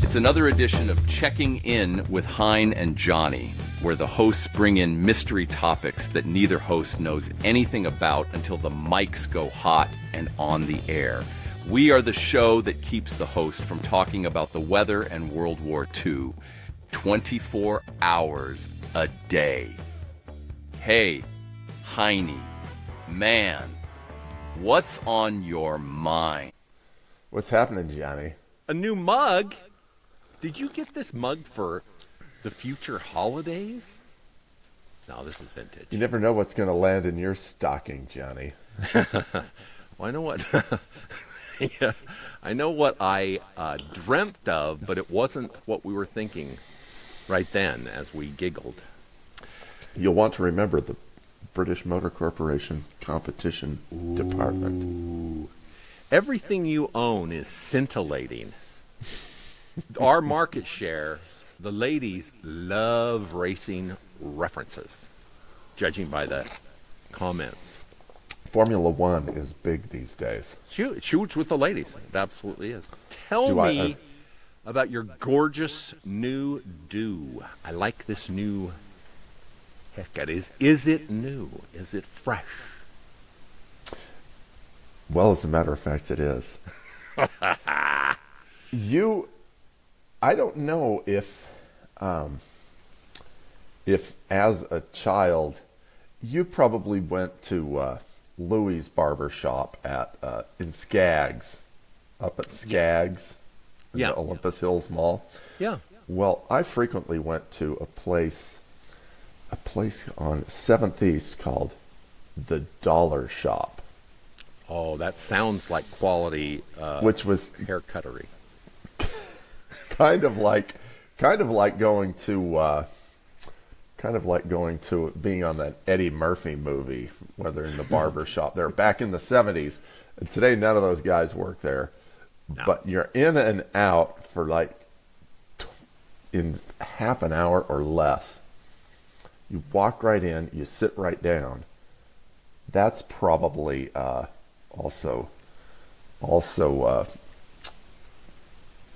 It's another edition of Checking In with Hein and Johnny, where the hosts bring in mystery topics that neither host knows anything about until the mics go hot and on the air. We are the show that keeps the host from talking about the weather and World War II 24 hours a day. Hey, Heine, man, what's on your mind? What's happening, Johnny? A new mug? Did you get this mug for the future holidays? No, this is vintage. You never know what's going to land in your stocking, Johnny. Well, I know what. Yeah, I know what I dreamt of, but it wasn't what we were thinking right then as we giggled. You'll want to remember the British Motor Corporation Competition Department. Ooh. Everything you own is scintillating. Our market share, the ladies love racing references, judging by the comments. Formula One is big these days. It shoots with the ladies. It absolutely is. Tell me about your gorgeous new do. I like this new haircut. Is it new? Is it fresh? Well, as a matter of fact, it is. I don't know if as a child, you probably went to Louie's barber shop in Skaggs, up at Skaggs, in the Olympus Hills Mall. Yeah. Well, I frequently went to a place on 7th East called the Dollar Shop. Oh, that sounds like quality, which was haircuttery. kind of like going to being on that Eddie Murphy movie where they're in the barber shop. They're back in the 70s, and today none of those guys work there. No. But you're in and out for in half an hour or less. You walk right in, you sit right down. That's probably also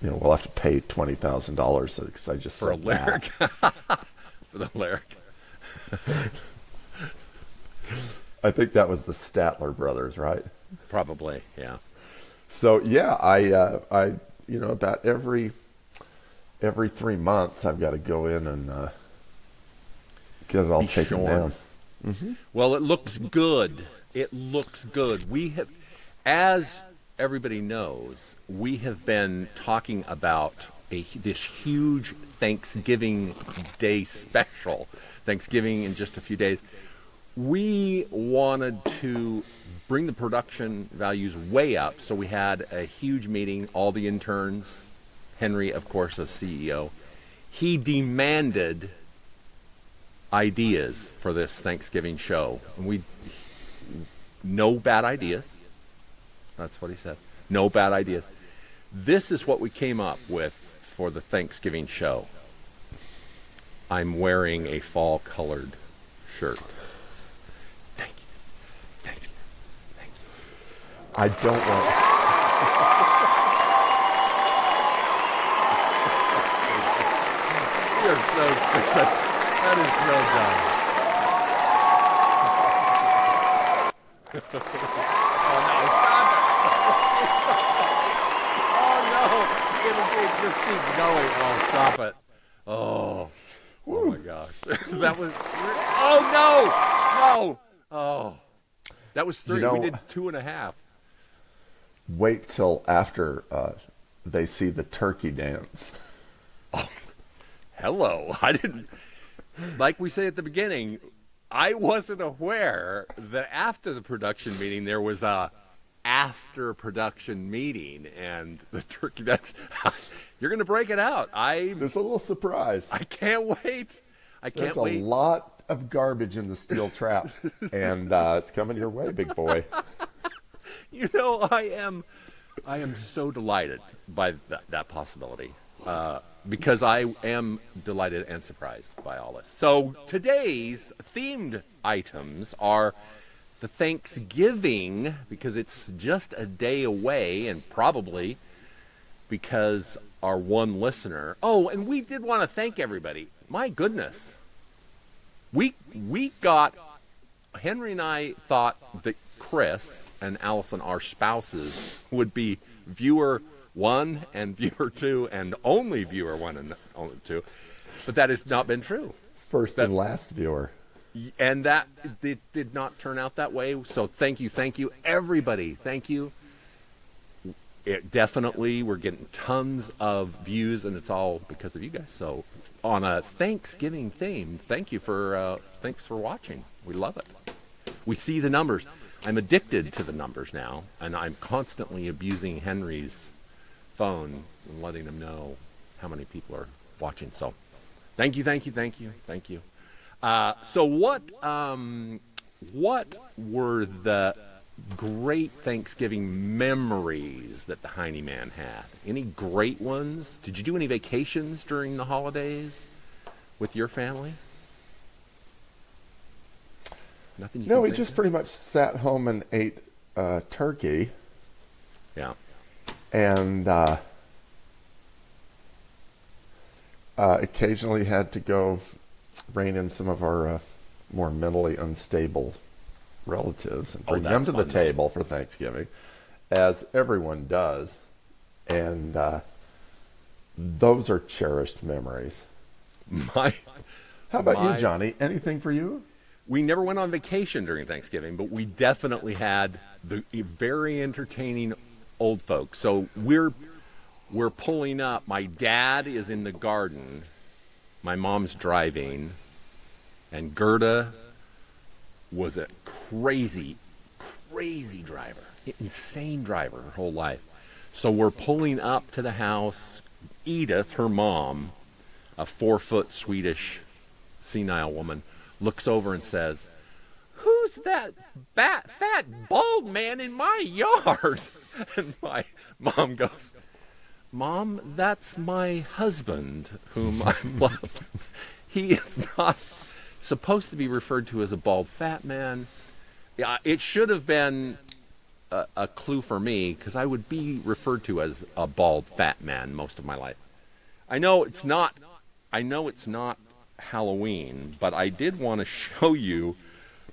we'll have to pay $20,000 because I just for a lyric. For the lyric. I think that was the Statler brothers, right? Probably, yeah. So yeah, I about every 3 months I've got to go in and get it all taken down. Mm-hmm. Well, it looks good. It looks good. We have, as everybody knows, we have been talking about this huge Thanksgiving Day special. Thanksgiving in just a few days. We wanted to bring the production values way up, so we had a huge meeting, all the interns, Henry, of course, as CEO. He demanded ideas for this Thanksgiving show. And no bad ideas. That's what he said. No bad ideas. This is what we came up with for the Thanksgiving show. I'm wearing a fall-colored shirt. Thank you. Thank you. Thank you. I don't want... You're so stupid. That is so dumb. Oh, no. Stop it. Oh, no. It just keeps going. Oh, stop it. Oh my gosh. That was... Oh, no. Oh. That was 3. We did 2.5. Wait till after they see the turkey dance. Oh, hello. I didn't... Like we say at the beginning, I wasn't aware that after the production meeting there was a after production meeting, and the turkey, that's... You're going to break it out. There's a little surprise. I can't wait. There's a lot of garbage in the steel trap, and it's coming your way, big boy. You know, I am so delighted by that possibility. Because I am delighted and surprised by all this. So today's themed items are the Thanksgiving, because it's just a day away, and probably because our one listener. Oh, and we did want to thank everybody. My goodness. We got, Henry and I thought that Chris and Allison, our spouses, would be viewer 1 and viewer 2 and only viewer 1 and only 2. But that has not been true. First and last viewer. And that it did not turn out that way. So thank you, everybody. Thank you. It definitely, we're getting tons of views, and it's all because of you guys. So on a Thanksgiving theme, thanks for watching. We love it. We see the numbers. I'm addicted to the numbers now, and I'm constantly abusing Henry's phone and letting him know how many people are watching. So thank you. So what were the great Thanksgiving memories that the Heine man had? Any great ones? Did you do any vacations during the holidays with your family? Nothing. No, we just pretty much sat home and ate turkey. Yeah. And occasionally had to go rein in some of our more mentally unstable relatives and bring them to the table for Thanksgiving, as everyone does. And those are cherished memories. How about you, Johnny? Anything for you? We never went on vacation during Thanksgiving, but we definitely had the very entertaining old folks. So we're pulling up. My dad is in the garden. My mom's driving. And Gerda was a crazy driver. Insane driver her whole life. So we're pulling up to the house. Edith, her mom, a 4-foot Swedish senile woman, looks over and says, "Who's that fat bald man in my yard?" And my mom goes, "Mom, that's my husband, whom I love. He is not supposed to be referred to as a bald fat man." Yeah, it should have been a clue for me, because I would be referred to as a bald fat man most of my life. I know it's not Halloween, but I did want to show you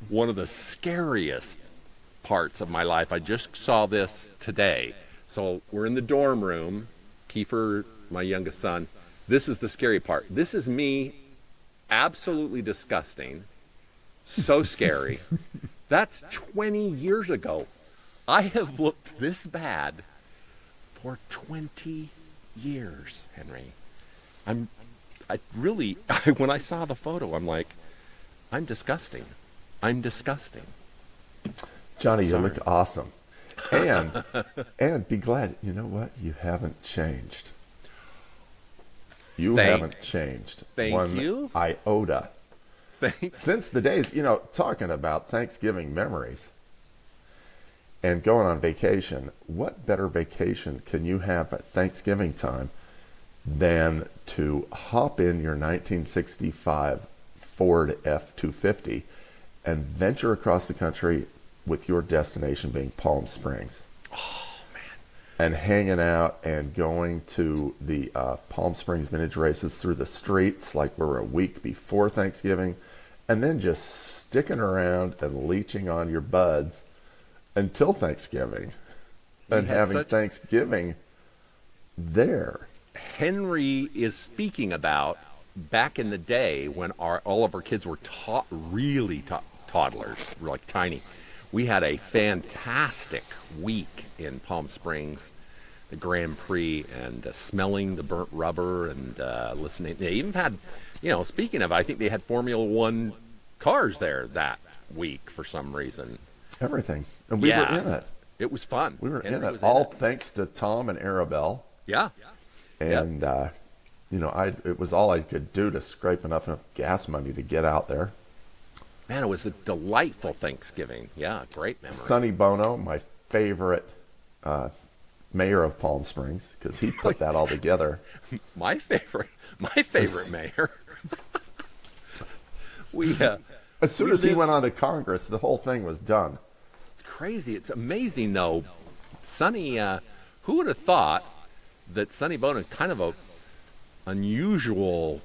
one of the scariest parts of my life. I just saw this today. So we're in the dorm room. Kiefer, my youngest son. This is the scary part. This is me, absolutely disgusting. So scary. That's 20 years ago. I have looked this bad for 20 years, Henry. When I saw the photo, I'm like, I'm disgusting. Johnny, you look awesome. And be glad, you know what? You haven't changed. You haven't changed. Thank you. Iota. Since the days, talking about Thanksgiving memories and going on vacation, what better vacation can you have at Thanksgiving time than to hop in your 1965 Ford F-250 and venture across the country with your destination being Palm Springs? Oh, man. And hanging out and going to the Palm Springs vintage races through the streets like we're a week before Thanksgiving, and then just sticking around and leeching on your buds until Thanksgiving and having Thanksgiving there. Henry is speaking about back in the day when all of our kids were really toddlers, like tiny. We had a fantastic week in Palm Springs, the Grand Prix, and smelling the burnt rubber and listening. They even had, speaking of, I think they had Formula One cars there that week for some reason. Everything. And we were in it. It was fun. We were in it, all thanks to Tom and Arabelle. Yeah. And, it was all I could do to scrape enough gas money to get out there. Man, it was a delightful Thanksgiving. Yeah, great memory. Sonny Bono, my favorite mayor of Palm Springs, because he put that all together. My favorite mayor. As soon as he went on to Congress, the whole thing was done. It's crazy. It's amazing, though. Sonny, who would have thought that Sonny Bono, kind of a unusual,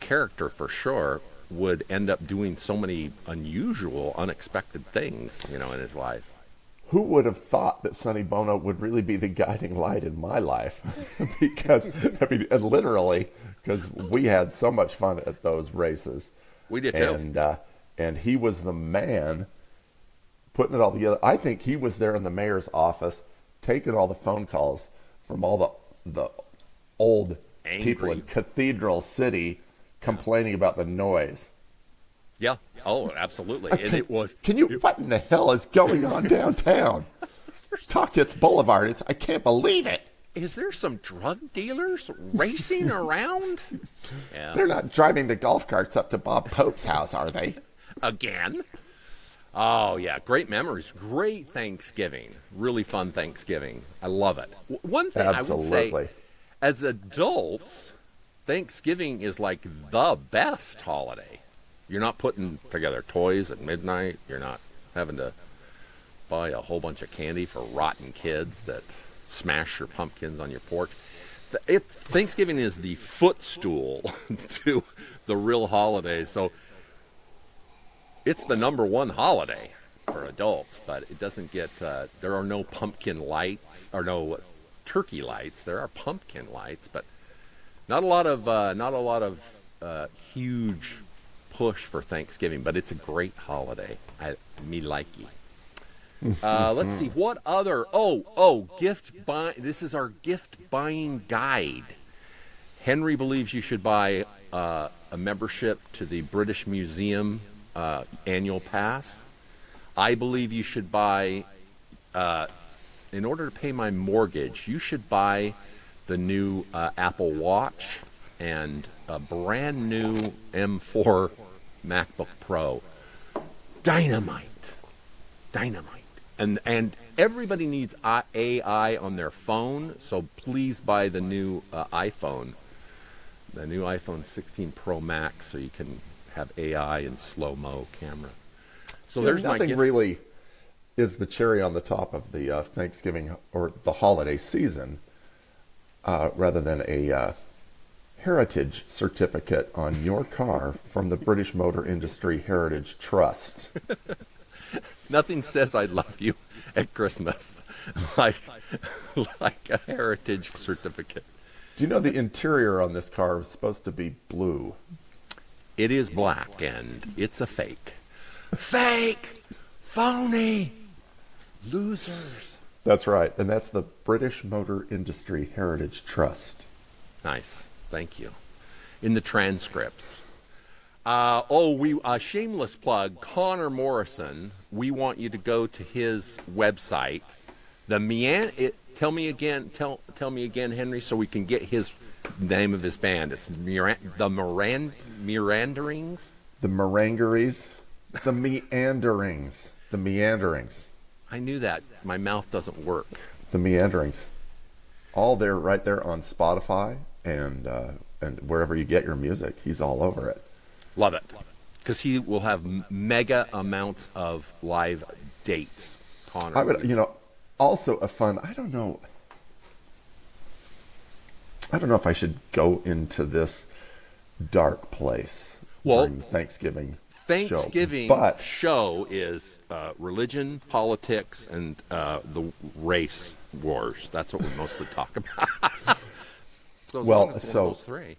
character for sure, would end up doing so many unusual, unexpected things, in his life. Who would have thought that Sonny Bono would really be the guiding light in my life? Because, literally, because we had so much fun at those races. We did too. And he was the man putting it all together. I think he was there in the mayor's office taking all the phone calls from all the old Angry people in Cathedral City complaining about the noise. Yeah. Oh, absolutely. And it was. What in the hell is going on downtown? Talkitz Boulevard. I can't believe it. Is there some drug dealers racing around? Yeah. They're not driving the golf carts up to Bob Pope's house, are they? Again? Oh, yeah. Great memories. Great Thanksgiving. Really fun Thanksgiving. I love it. One thing Absolutely. I would say, as adults, Thanksgiving is like the best holiday. You're not putting together toys at midnight. You're not having to buy a whole bunch of candy for rotten kids that smash your pumpkins on your porch. Thanksgiving is the footstool to the real holidays. So it's the number one holiday for adults, but it doesn't get, there are no pumpkin lights, or no turkey lights. There are pumpkin lights, but not a lot of huge push for Thanksgiving, but it's a great holiday. Me likey. Let's see what other. Gift buy. This is our gift buying guide. Henry believes you should buy a membership to the British Museum annual pass. I believe you should buy, in order to pay my mortgage, you should buy the new Apple Watch and a brand new M4 MacBook Pro. Dynamite. And everybody needs AI on their phone, so please buy the new iPhone, the new iPhone 16 Pro Max, so you can have AI and slow-mo camera. So there's my gift. Nothing really is the cherry on the top of the Thanksgiving or the holiday season, rather than a heritage certificate on your car from the British Motor Industry Heritage Trust. Nothing says I love you at Christmas like a heritage certificate. Do you know the interior on this car is supposed to be blue? It is black, and it's a fake. Fake! Phony! Losers! That's right, and that's the British Motor Industry Heritage Trust. Nice. Thank you. In the transcripts. Shameless plug, Connor Morrison. We want you to go to his website. Tell me again, Henry, so we can get his name of his band. It's the Meanderings. The Merengeries. The Meanderings. The Meanderings. I knew that. My mouth doesn't work. The Meanderings. All there, right there on Spotify and wherever you get your music. He's all over it. Love it. Because he will have mega amounts of live dates. Connor. I would, also a fun, I don't know if I should go into this dark place during Thanksgiving show is religion, politics, and the race wars. That's what we mostly talk about. Those three.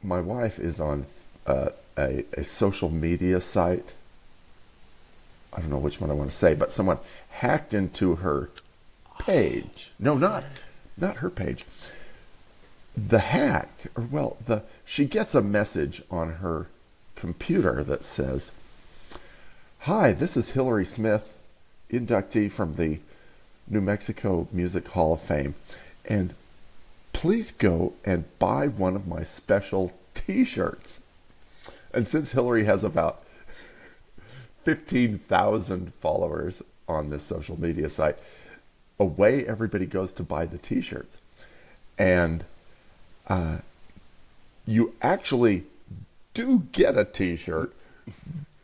My wife is on a social media site. I don't know which one I want to say, but someone hacked into her page. No, not her page. The hack, she gets a message on her computer that says, "Hi, this is Hillary Smith, inductee from the New Mexico Music Hall of Fame, and please go and buy one of my special t-shirts." And since Hillary has about 15,000 followers on this social media site, away everybody goes to buy the t-shirts. And you actually do get a t-shirt,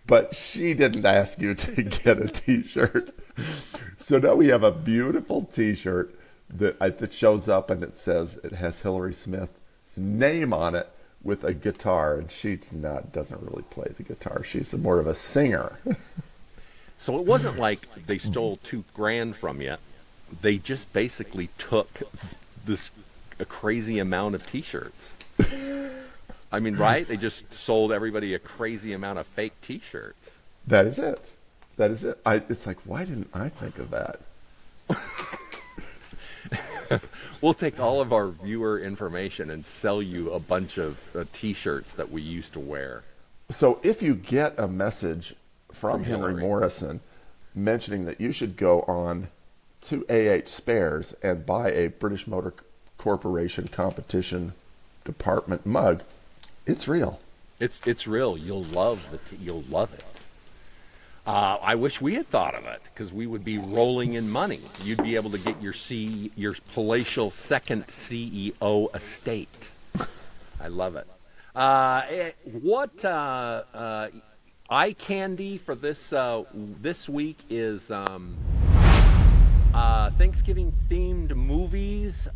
but she didn't ask you to get a t-shirt. So now we have a beautiful t-shirt that shows up and it has Hillary Smith's name on it with a guitar, and doesn't really play the guitar. She's more of a singer. So it wasn't like they stole $2,000 from you. They just basically took a crazy amount of T-shirts. I mean, right? They just sold everybody a crazy amount of fake T-shirts. That is it. It's like, why didn't I think of that? We'll take all of our viewer information and sell you a bunch of T-shirts that we used to wear. So if you get a message from Henry Morrison mentioning that you should go on to AH Spares and buy a British Motor Corporation competition department mug, it's real. It's real. You'll love it. I wish we had thought of it, because we would be rolling in money. You'd be able to get your palatial second CEO estate. I love it. What eye candy for this week is Thanksgiving themed movies.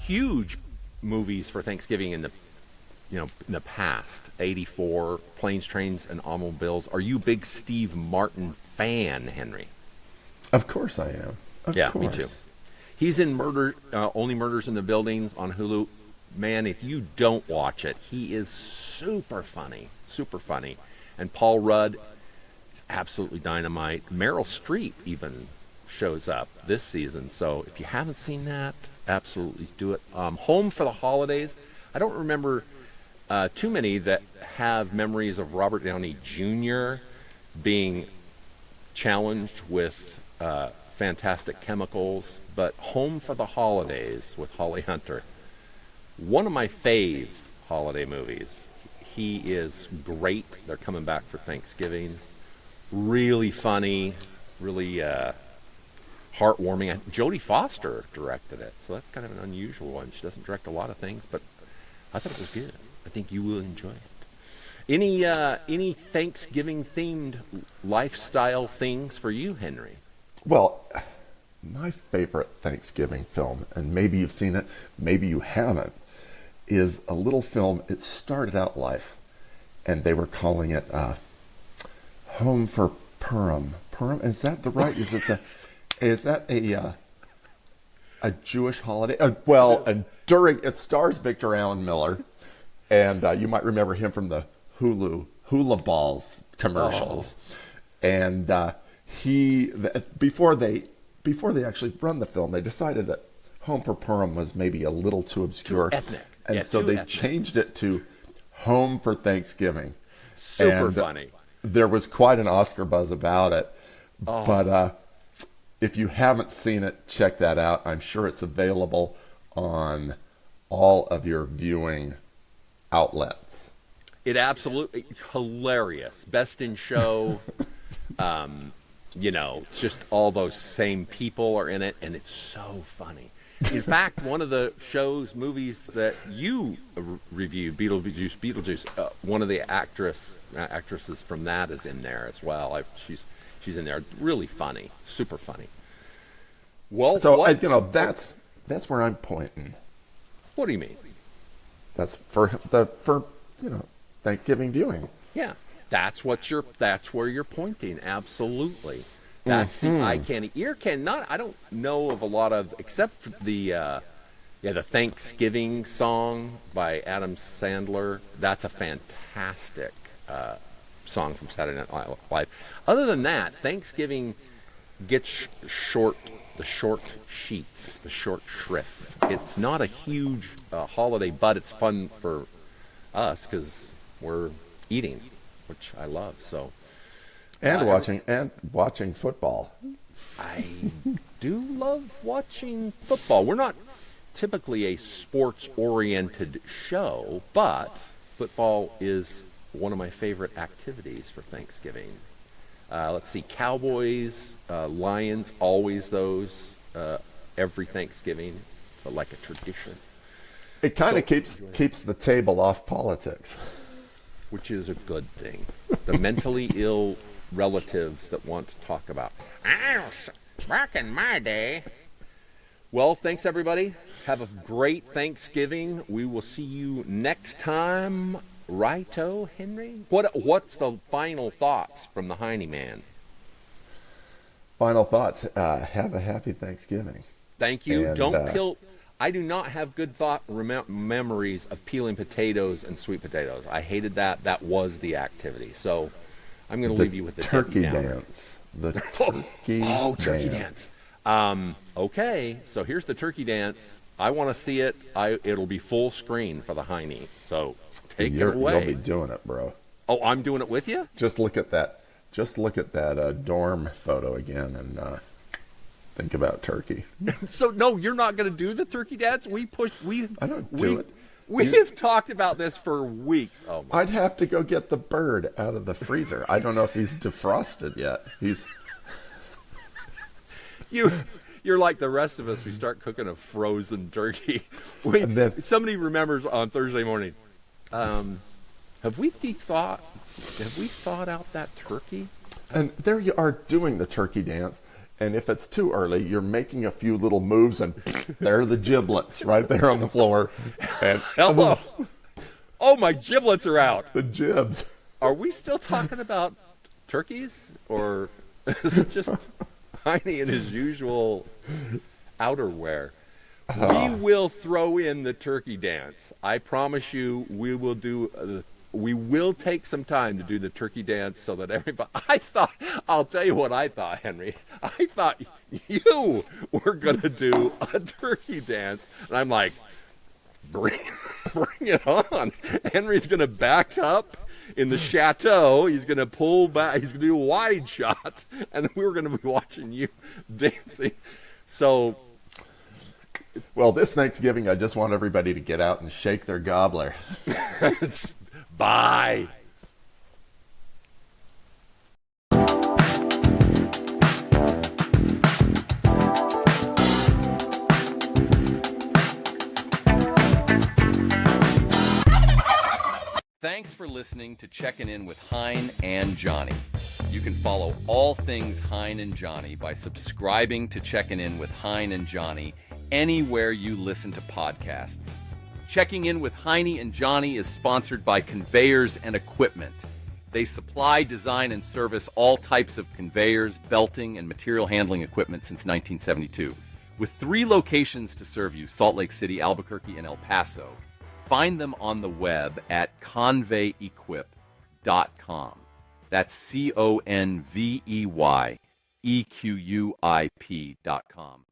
Huge movies for Thanksgiving in the past. 84, Planes, Trains, and Automobiles. Are you a big Steve Martin fan, Henry? Of course I am. Of course. Me too. He's in Only Murders in the Buildings on Hulu. Man, if you don't watch it, he is super funny. And Paul Rudd is absolutely dynamite. Meryl Streep even shows up this season. So if you haven't seen that, absolutely do it. Home for the Holidays. I don't remember too many that have memories of Robert Downey Jr. being challenged with fantastic chemicals, but Home for the Holidays with Holly Hunter, one of my fave holiday movies. He is great. They're coming back for Thanksgiving. Really funny, really heartwarming. Jodie Foster directed it, so that's kind of an unusual one. She doesn't direct a lot of things, but I thought it was good. I think you will enjoy it. Any Thanksgiving-themed lifestyle things for you, Henry? Well, my favorite Thanksgiving film, and maybe you've seen it, maybe you haven't, is a little film. It started out life, and they were calling it Home for Purim. Purim, is that the right? Is that a Jewish holiday? And during it stars Victor Allen Miller, and you might remember him from the Hula Balls commercials. And before they actually run the film, they decided that Home for Purim was maybe a little too obscure. Too ethnic. And so they changed it to Home for Thanksgiving. Super funny. There was quite an Oscar buzz about it. But if you haven't seen it, check that out. I'm sure it's available on all of your viewing outlets. It absolutely hilarious. Best in show. Just all those same people are in it, and it's so funny. In fact, one of the movies that you reviewed, Beetlejuice, one of the actresses from that is in there as well. She's in there. Really funny, super funny. Well, so that's where I'm pointing. What do you mean? That's for Thanksgiving viewing. Yeah, that's where you're pointing. Absolutely. That's the eye candy. Ear candy. I don't know of a lot of, except for the Thanksgiving song by Adam Sandler. That's a fantastic song from Saturday Night Live. Other than that, Thanksgiving gets the short sheets, the short shrift. It's not a huge holiday, but it's fun for us because we're eating, which I love. So. And watching football. I do love watching football. We're not typically a sports-oriented show, but football is one of my favorite activities for Thanksgiving. Let's see, Cowboys, Lions, always those every Thanksgiving. So like a tradition. It kind of keeps the table off politics, which is a good thing. The mentally ill relatives that want to talk about, back in my day. Well, thanks everybody. Have a great Thanksgiving. We will see you next time. Righto, Henry? What's the final thoughts from the Heine man? Final thoughts. Have a happy Thanksgiving. Thank you. And, Don't peel. I do not have good memories of peeling potatoes and sweet potatoes. I hated that. That was the activity. So I'm going to leave you with the turkey dance. The turkey dance. Turkey dance. Okay, so here's the turkey dance. I want to see it. It'll be full screen for the Heine. So take it away. You'll be doing it, bro. Oh, I'm doing it with you? Just look at that. Dorm photo again and think about turkey. So no, you're not going to do the turkey dance. I don't do it. We have talked about this for weeks. Oh my. I'd have to go get the bird out of the freezer. I don't know if he's defrosted yet. You're like the rest of us. We start cooking a frozen turkey. Somebody remembers on Thursday morning. Have we thought out that turkey? And there you are doing the turkey dance. And if it's too early, you're making a few little moves, and there are the giblets right there on the floor. And hello. Oh, my giblets are out. The jibs. Are we still talking about turkeys, or is it just Heine in his usual outerwear? We will throw in the turkey dance. I promise you, we will take some time to do the turkey dance so that everybody. I'll tell you what I thought, Henry. I thought you were going to do a turkey dance. And I'm like, bring it on. Henry's going to back up in the chateau. He's going to pull back. He's going to do a wide shot. And we were going to be watching you dancing. So. Well, this Thanksgiving, I just want everybody to get out and shake their gobbler. Bye. Thanks for listening to Checking In with Hein and Johnny. You can follow all things Hein and Johnny by subscribing to Checking In with Hein and Johnny anywhere you listen to podcasts. Checking In with Heine and Johnny is sponsored by Conveyors and Equipment. They supply, design, and service all types of conveyors, belting, and material handling equipment since 1972. With 3 locations to serve you, Salt Lake City, Albuquerque, and El Paso. Find them on the web at conveyequip.com. That's ConveyeEquuip.com.